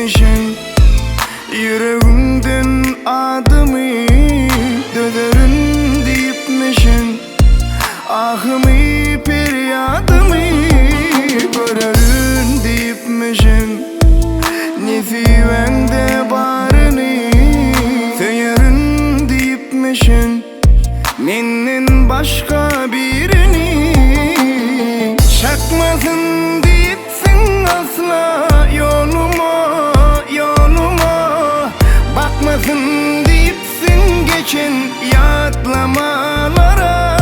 etmişsin. Yüreğimden adımı döderin deyipmişsin. Ahımı feryadımı görerin deyipmişsin. Nefivende barını söylerin deyipmişsin. Menden başka birini çakmasın deyipsin asla yoluma, yoluma. Bakmasın deyipsin geçen yatlamalara.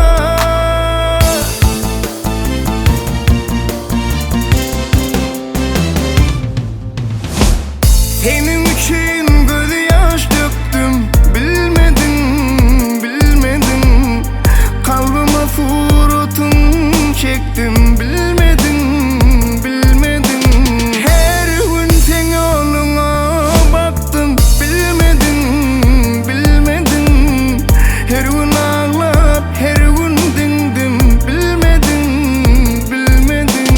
Senin için gözyaş döktüm, bilmedin, bilmedin. Kalbime suratın çektim, bilmedin, bilmedin. Her gün sen yoluna baktım, bilmedin, bilmedin. Her gün ağlar, her gün dindim, bilmedin, bilmedin.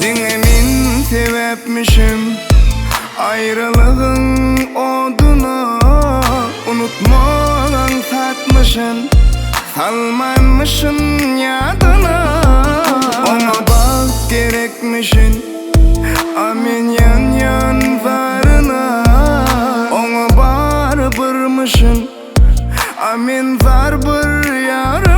Dinlemin sebepmişim ayrılığın oduna. Unutmadan satmışın, salmamışın yadına. Ona bak gerekmişin, amin yan yan varına. Ona bar bırmışın, amin var bir yarına.